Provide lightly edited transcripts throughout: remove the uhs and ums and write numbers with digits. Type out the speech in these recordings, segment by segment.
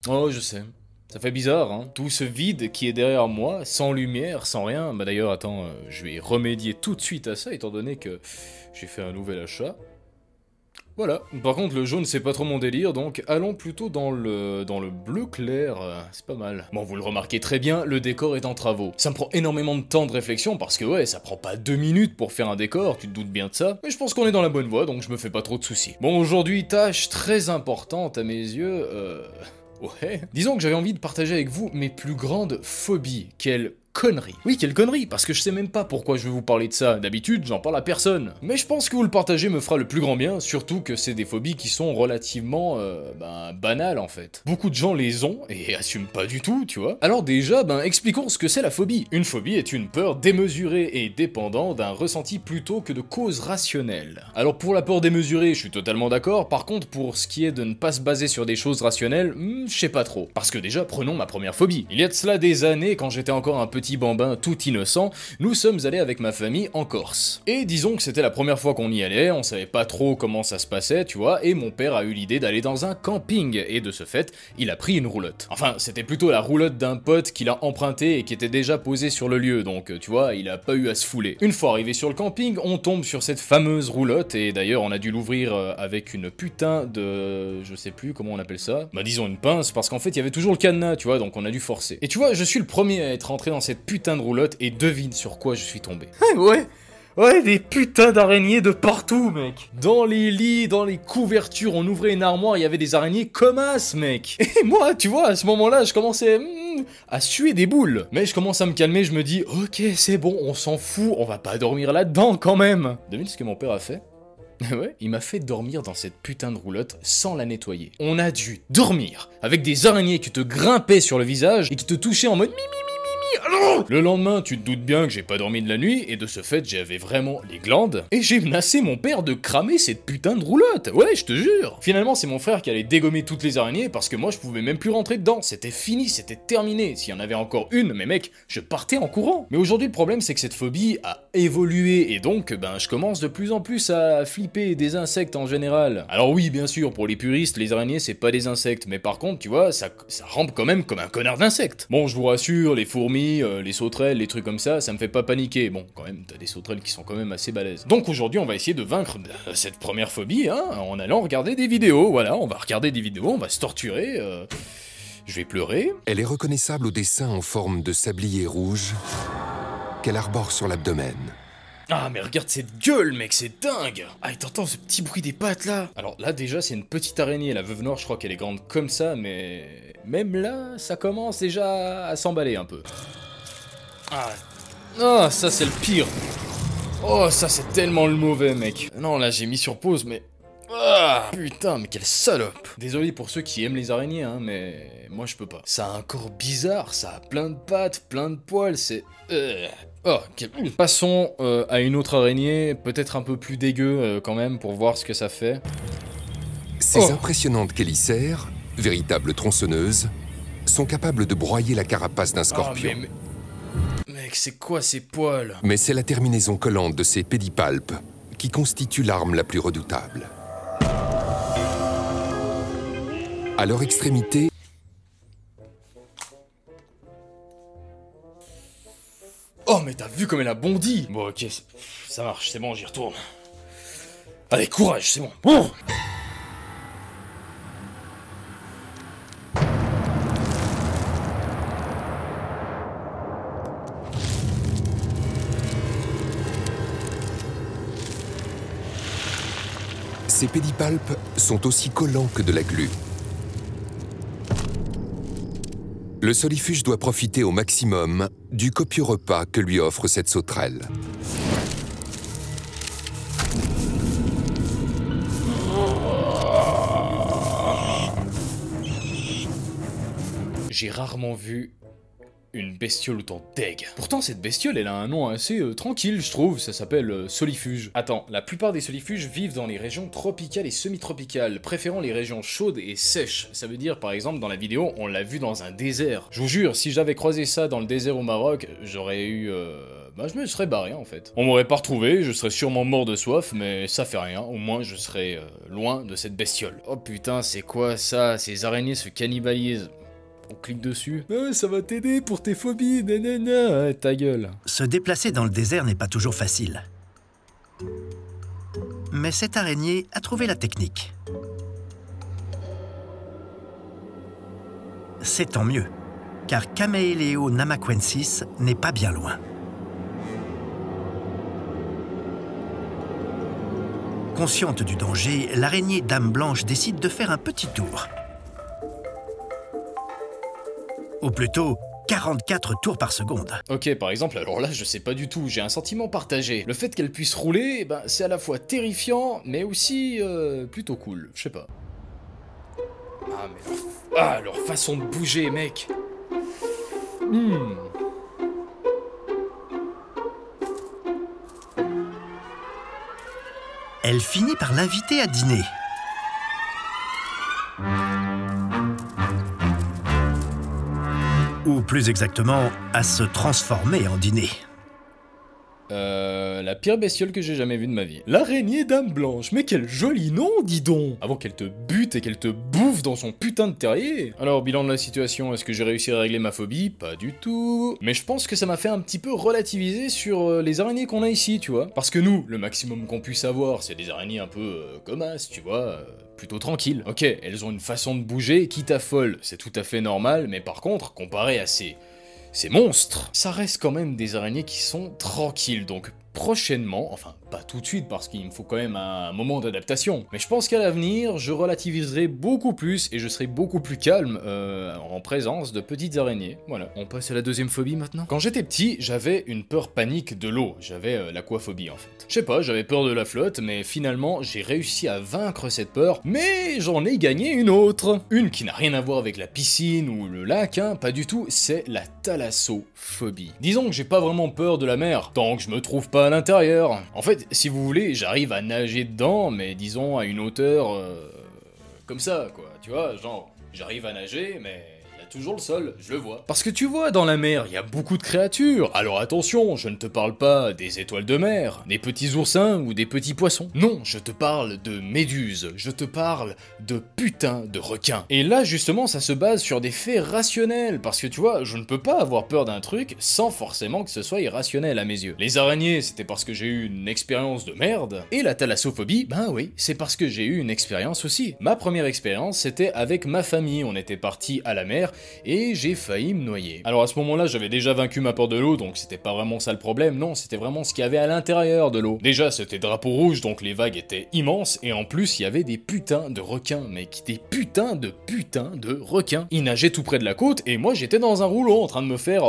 Oh, je sais. Ça fait bizarre, hein. Tout ce vide qui est derrière moi, sans lumière, sans rien. Bah d'ailleurs, attends, je vais remédier tout de suite à ça, étant donné que j'ai fait un nouvel achat. Voilà. Par contre, le jaune, c'est pas trop mon délire, donc allons plutôt dans le bleu clair. C'est pas mal. Bon, vous le remarquez très bien, le décor est en travaux. Ça me prend énormément de temps de réflexion, parce que ouais, ça prend pas 2 minutes pour faire un décor, tu te doutes bien de ça. Mais je pense qu'on est dans la bonne voie, donc je me fais pas trop de soucis. Bon, aujourd'hui, tâche très importante à mes yeux, Ouais. Disons que j'avais envie de partager avec vous mes plus grandes phobies. Quelle connerie. Oui, quelle connerie, parce que je sais même pas pourquoi je vais vous parler de ça. D'habitude, j'en parle à personne. Mais je pense que vous le partager me fera le plus grand bien, surtout que c'est des phobies qui sont relativement, banales en fait. Beaucoup de gens les ont, et assument pas du tout, tu vois. Alors déjà, expliquons ce que c'est la phobie. Une phobie est une peur démesurée et dépendante d'un ressenti plutôt que de cause rationnelle. Alors pour la peur démesurée, je suis totalement d'accord, par contre pour ce qui est de ne pas se baser sur des choses rationnelles, je sais pas trop. Parce que déjà, prenons ma première phobie. Il y a de cela des années, quand j'étais encore un petit bambin tout innocent, nous sommes allés avec ma famille en Corse. Et disons que c'était la première fois qu'on y allait, on savait pas trop comment ça se passait, tu vois, et mon père a eu l'idée d'aller dans un camping, et de ce fait, il a pris une roulotte. Enfin, c'était plutôt la roulotte d'un pote qu'il a emprunté et qui était déjà posée sur le lieu, donc tu vois, il a pas eu à se fouler. Une fois arrivé sur le camping, on tombe sur cette fameuse roulotte, et d'ailleurs on a dû l'ouvrir avec une putain de... je sais plus comment on appelle ça, bah disons une pince, parce qu'en fait il y avait toujours le cadenas, tu vois, donc on a dû forcer. Et tu vois, je suis le premier à être rentré dans cette putain de roulotte, et devine sur quoi je suis tombé. Ouais. Ouais, des putains d'araignées de partout, mec. Dans les lits, dans les couvertures, on ouvrait une armoire, il y avait des araignées comme as, mec. Et moi, tu vois, à ce moment-là, je commençais à suer des boules. Mais je commence à me calmer, je me dis, ok, c'est bon, on s'en fout, on va pas dormir là-dedans quand même. Devine ce que mon père a fait. Ouais, il m'a fait dormir dans cette putain de roulotte sans la nettoyer. On a dû dormir avec des araignées qui te grimpaient sur le visage et qui te touchaient en mode mi. Le lendemain, tu te doutes bien que j'ai pas dormi de la nuit, et de ce fait, j'avais vraiment les glandes, et j'ai menacé mon père de cramer cette putain de roulotte, ouais, je te jure. Finalement, c'est mon frère qui allait dégommer toutes les araignées, parce que moi, je pouvais même plus rentrer dedans, c'était fini, c'était terminé. S'il y en avait encore une, mais mec, je partais en courant. Mais aujourd'hui, le problème, c'est que cette phobie a évolué, et donc, je commence de plus en plus à flipper des insectes en général. Alors oui, bien sûr, pour les puristes, les araignées, c'est pas des insectes, mais par contre, tu vois, ça rampe quand même comme un connard d'insecte. Bon, je vous rassure, les fourmis, les sauterelles, les trucs comme ça me fait pas paniquer. Bon, quand même, t'as des sauterelles qui sont quand même assez balèzes. Donc aujourd'hui, on va essayer de vaincre cette première phobie, hein, en allant regarder des vidéos. Voilà, on va regarder des vidéos, on va se torturer, je vais pleurer. Elle est reconnaissable au dessin en forme de sablier rouge qu'elle arbore sur l'abdomen. Ah mais regarde cette gueule mec, c'est dingue. Ah et t'entends ce petit bruit des pattes là. Alors là déjà c'est une petite araignée, la veuve noire je crois qu'elle est grande comme ça, mais même là ça commence déjà à s'emballer un peu. Ah, oh, ça c'est le pire. Oh ça c'est tellement le mauvais mec. Non là j'ai mis sur pause mais... Ah, putain, mais quelle salope. Désolé pour ceux qui aiment les araignées, hein, mais moi je peux pas. Ça a un corps bizarre, ça a plein de pattes, plein de poils, c'est... Oh, passons à une autre araignée, peut-être un peu plus dégueu quand même, pour voir ce que ça fait. Ces impressionnantes chélicères, véritables tronçonneuses, sont capables de broyer la carapace d'un scorpion. Mec, c'est quoi ces poils? Mais c'est la terminaison collante de ces pédipalpes qui constitue l'arme la plus redoutable. À leur extrémité, Oh, mais t'as vu comme elle a bondi? Bon, ok, ça marche, c'est bon, j'y retourne. Allez, courage, c'est bon. Oh. ces pédipalpes sont aussi collants que de la glu. Le solifuge doit profiter au maximum du copieux repas que lui offre cette sauterelle. J'ai rarement vu une bestiole autant deg. Pourtant cette bestiole elle a un nom assez tranquille je trouve, ça s'appelle solifuge. Attends, la plupart des solifuges vivent dans les régions tropicales et semi-tropicales, préférant les régions chaudes et sèches. Ça veut dire par exemple dans la vidéo on l'a vu dans un désert. Je vous jure, si j'avais croisé ça dans le désert au Maroc, j'aurais eu... Bah je me serais barré en fait. On m'aurait pas retrouvé, je serais sûrement mort de soif, mais ça fait rien, au moins je serais loin de cette bestiole. Oh putain, c'est quoi ça? Ces araignées se cannibalisent. On clique dessus. Ça va t'aider pour tes phobies, nanana, ta gueule. Se déplacer dans le désert n'est pas toujours facile. Mais cette araignée a trouvé la technique. C'est tant mieux, car Cameileo namaquensis n'est pas bien loin. Consciente du danger, l'araignée Dame Blanche décide de faire un petit tour. Ou plutôt, 44 tours par seconde. Ok, par exemple, alors là, je sais pas du tout, j'ai un sentiment partagé. Le fait qu'elle puisse rouler, ben, c'est à la fois terrifiant, mais aussi plutôt cool, je sais pas. Ah, mais leur façon de bouger, mec. Elle finit par l'inviter à dîner. Ou plus exactement, à se transformer en dîner. La pire bestiole que j'ai jamais vue de ma vie. L'araignée Dame Blanche, mais quel joli nom, dis donc! Avant qu'elle te bute et qu'elle te bouffe dans son putain de terrier. Alors, bilan de la situation, est-ce que j'ai réussi à régler ma phobie? Pas du tout. Mais je pense que ça m'a fait un petit peu relativiser sur les araignées qu'on a ici, tu vois. Parce que nous, le maximum qu'on puisse avoir, c'est des araignées un peu commasses, tu vois, plutôt tranquilles. Ok, elles ont une façon de bouger qui t'affole, c'est tout à fait normal, mais par contre, comparé à ces monstres, ça reste quand même des araignées qui sont tranquilles, donc prochainement, enfin pas tout de suite parce qu'il me faut quand même un moment d'adaptation, mais je pense qu'à l'avenir, je relativiserai beaucoup plus et je serai beaucoup plus calme en présence de petites araignées. Voilà, on passe à la deuxième phobie maintenant. Quand j'étais petit, j'avais une peur panique de l'eau, j'avais l'aquaphobie en fait. Je sais pas, j'avais peur de la flotte, mais finalement j'ai réussi à vaincre cette peur, mais j'en ai gagné une autre. Une qui n'a rien à voir avec la piscine ou le lac, hein, pas du tout, c'est la thalassophobie. Disons que j'ai pas vraiment peur de la mer, tant que je me trouve pas à l'intérieur. En fait, si vous voulez, j'arrive à nager dedans, mais disons à une hauteur comme ça, quoi. Tu vois, genre, j'arrive à nager, mais il y a toujours le sol, je le vois. Parce que tu vois, dans la mer, il y a beaucoup de créatures. Alors attention, je ne te parle pas des étoiles de mer, des petits oursins ou des petits poissons. Non, je te parle de méduses, je te parle de putain de requins. Et là, justement, ça se base sur des faits rationnels, parce que tu vois, je ne peux pas avoir peur d'un truc sans forcément que ce soit irrationnel à mes yeux. Les araignées, c'était parce que j'ai eu une expérience de merde, et la thalassophobie, ben oui, c'est parce que j'ai eu une expérience aussi. Ma première expérience, c'était avec ma famille, on était partis à la mer, et j'ai failli me noyer. Alors à ce moment-là, j'avais déjà vaincu ma peur de l'eau, donc c'était pas vraiment ça le problème, non, c'était vraiment ce qu'il y avait à l'intérieur de l'eau. Déjà, c'était drapeau rouge, donc les vagues étaient immenses, et en plus, il y avait des putains de requins, mec, des putains de requins. Ils nageaient tout près de la côte, et moi j'étais dans un rouleau en train de me faire,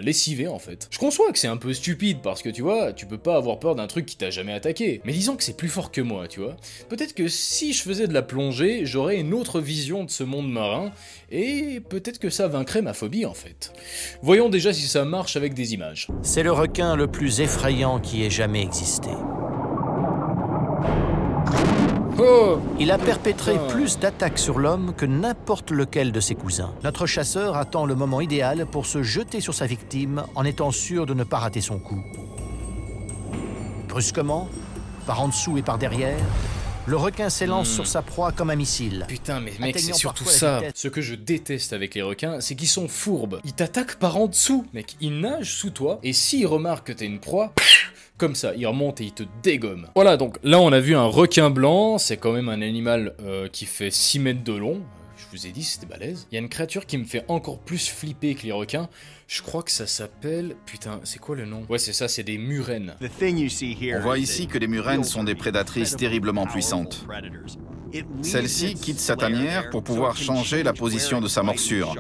lessiver en fait. Je conçois que c'est un peu stupide, parce que tu vois, tu peux pas avoir peur d'un truc qui t'a jamais attaqué, mais disons que c'est plus fort que moi, tu vois. Peut-être que si je faisais de la plongée, j'aurais une autre vision de ce monde marin, et peut-être que ça vaincrait ma phobie en fait. Voyons déjà si ça marche avec des images. C'est le requin le plus effrayant qui ait jamais existé. Oh! Il a perpétré plus d'attaques sur l'homme que n'importe lequel de ses cousins. Notre chasseur attend le moment idéal pour se jeter sur sa victime en étant sûr de ne pas rater son coup. Brusquement, par en dessous et par derrière, le requin s'élance sur sa proie comme un missile. Putain, mais mec, c'est Atteignant surtout parfois la ça. vitesse. Ce que je déteste avec les requins, c'est qu'ils sont fourbes. Ils t'attaquent par en dessous, mec. Ils nagent sous toi, et s'ils remarquent que t'es une proie, comme ça, ils remontent et ils te dégomment. Voilà, donc là, on a vu un requin blanc. C'est quand même un animal qui fait 6 mètres de long. Je vous ai dit, c'était balèze. Il y a une créature qui me fait encore plus flipper que les requins. Je crois que ça s'appelle... Putain, c'est quoi le nom? Ouais, c'est ça, c'est des murènes. On voit ici que les murènes sont des prédatrices terriblement puissantes. Celle-ci quitte sa tanière pour pouvoir changer la position de sa morsure,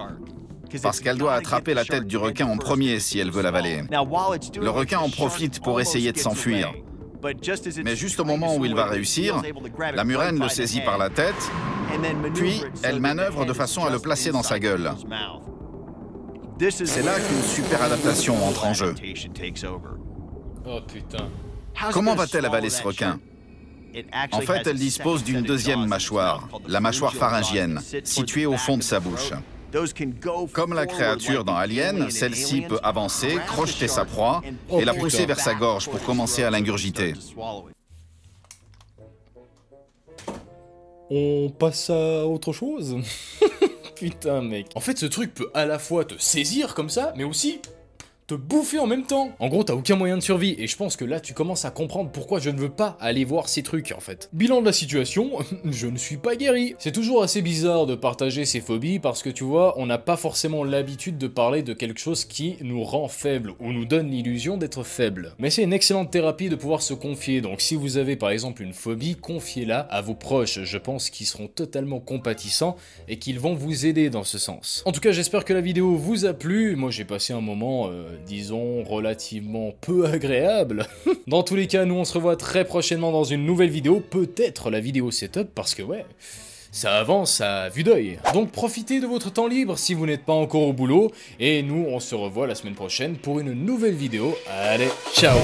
parce qu'elle doit attraper la tête du requin en premier si elle veut l'avaler. Le requin en profite pour essayer de s'enfuir. Mais juste au moment où il va réussir, la murène le saisit par la tête, puis elle manœuvre de façon à le placer dans sa gueule. C'est là qu'une super adaptation entre en jeu. Oh putain. Comment va-t-elle avaler ce requin? En fait, elle dispose d'une deuxième mâchoire, la mâchoire pharyngienne, située au fond de sa bouche. Comme la créature dans Alien, celle-ci peut avancer, crocheter sa proie et la pousser vers sa gorge pour commencer à l'ingurgiter. On passe à autre chose? Putain mec. En fait ce truc peut à la fois te saisir comme ça, mais aussi te bouffer en même temps. En gros, t'as aucun moyen de survie, et je pense que là, tu commences à comprendre pourquoi je ne veux pas aller voir ces trucs, en fait. Bilan de la situation, je ne suis pas guéri. C'est toujours assez bizarre de partager ses phobies, parce que tu vois, on n'a pas forcément l'habitude de parler de quelque chose qui nous rend faible, ou nous donne l'illusion d'être faible. Mais c'est une excellente thérapie de pouvoir se confier, donc si vous avez par exemple une phobie, confiez-la à vos proches, je pense qu'ils seront totalement compatissants, et qu'ils vont vous aider dans ce sens. En tout cas, j'espère que la vidéo vous a plu, moi j'ai passé un moment... disons, relativement peu agréable. Dans tous les cas, nous on se revoit très prochainement dans une nouvelle vidéo, peut-être la vidéo setup, parce que ouais, ça avance à vue d'œil. Donc profitez de votre temps libre si vous n'êtes pas encore au boulot, et nous on se revoit la semaine prochaine pour une nouvelle vidéo. Allez, ciao!